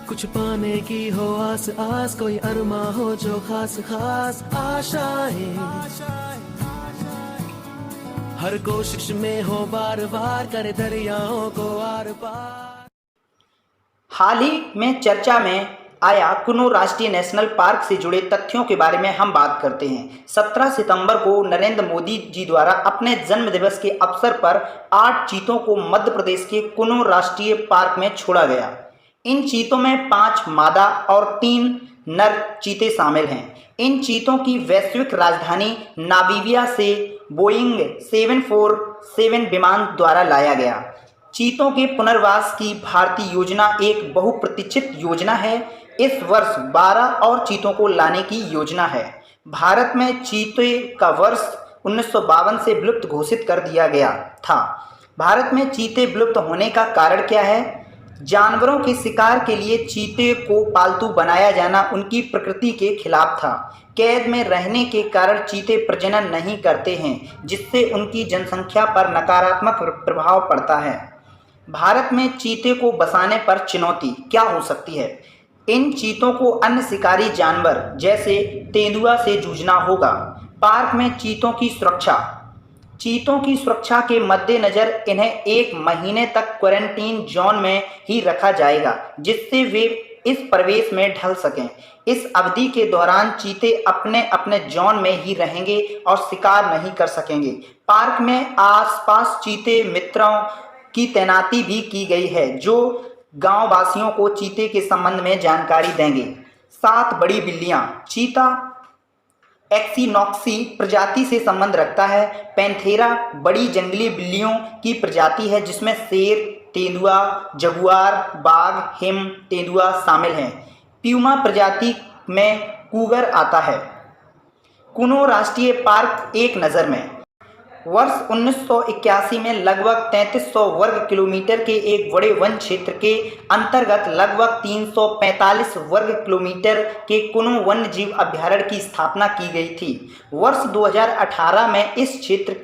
कुछ पाने की हो आस आस, कोई अरमा हो जो खास खास आशाएं, हर कोशिश में हो बार बार, करे दरियाओं को आर पार। हाल ही में चर्चा में आया कुनो राष्ट्रीय नेशनल पार्क से जुड़े तथ्यों के बारे में हम बात करते हैं। 17 सितंबर को नरेंद्र मोदी जी द्वारा अपने जन्म दिवस के अवसर पर 8 चीतों को मध्य प्रदेश के कुनो राष्ट्रीय पार्क में छोड़ा गया। इन चीतों में 5 मादा और 3 नर चीते शामिल हैं। इन चीतों की वैश्विक राजधानी नामीबिया से बोइंग 747 विमान द्वारा लाया गया। चीतों के पुनर्वास की भारतीय योजना एक बहुप्रतीक्षित योजना है। इस वर्ष 12 और चीतों को लाने की योजना है। भारत में चीते का वर्ष 1952 से विलुप्त घोषित कर दिया गया था। भारत में चीते विलुप्त होने का कारण क्या है? जानवरों के शिकार के लिए चीते को पालतू बनाया जाना उनकी प्रकृति के खिलाफ था। कैद में रहने के कारण चीते प्रजनन नहीं करते हैं, जिससे उनकी जनसंख्या पर नकारात्मक प्रभाव पड़ता है। भारत में चीते को बसाने पर चुनौती क्या हो सकती है? इन चीतों को अन्य शिकारी जानवर जैसे तेंदुआ से जूझना होगा। पार्क में चीतों की सुरक्षा। चीतों की सुरक्षा के मद्देनजर इन्हें 1 महीने तक क्वारंटीन जोन में ही रखा जाएगा, जिससे वे इस प्रवेश में ढल सकें। इस अवधि के दौरान चीते अपने अपने जोन में ही रहेंगे और शिकार नहीं कर सकेंगे। पार्क में आसपास चीते मित्रों की तैनाती भी की गई है, जो गांव वासियों को चीते के संबंध में जानकारी देंगे। 7 बड़ी बिल्लियां। चीता एक्सिनॉक्सी प्रजाति से संबंध रखता है। पैंथेरा बड़ी जंगली बिल्लियों की प्रजाति है, जिसमें शेर, तेंदुआ, जगुआर, बाघ, हिम तेंदुआ शामिल हैं। प्यूमा प्रजाति में कूगर आता है। कुनो राष्ट्रीय पार्क एक नज़र में। वर्ष 1981 में लगभग 3300 वर्ग किलोमीटर के एक बड़े वन क्षेत्र के अंतर्गत लगभग 345 वर्ग किलोमीटर के कुनो वन्य जीव अभयारण्य की स्थापना की गई थी। वर्ष 2018 में इस क्षेत्र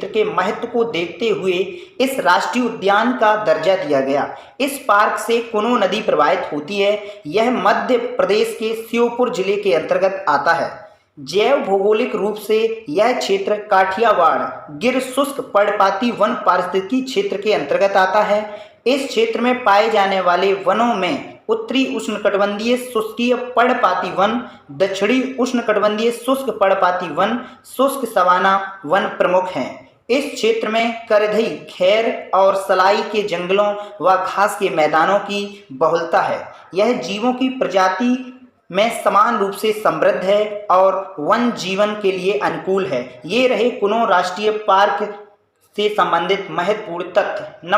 के महत्व को देखते हुए इस राष्ट्रीय उद्यान का दर्जा दिया गया। इस पार्क से कुनो नदी प्रवाहित होती है। यह मध्य प्रदेश के श्योपुर जिले के अंतर्गत आता है। जैव भौगोलिक रूप से यह क्षेत्र काठियावाड़ गिर शुष्क पर्णपाती वन पारिस्थितिकी क्षेत्र के अंतर्गत आता है। इस क्षेत्र में पाए जाने वाले वनों में उत्तरी उष्णकटिबंधीय शुष्कीय पर्णपाती वन, दक्षिणी उष्णकटिबंधीय शुष्क पर्णपाती वन, शुष्क सवाना वन प्रमुख हैं। इस क्षेत्र में करधई, खैर और सलाई के जंगलों व घास के मैदानों की बहुलता है। यह जीवों की प्रजाति में समान रूप से समृद्ध है और वन जीवन के लिए अनुकूल है। ये रहे कुनो राष्ट्रीय पार्क से संबंधित महत्वपूर्ण तथ्य। नमस्कार।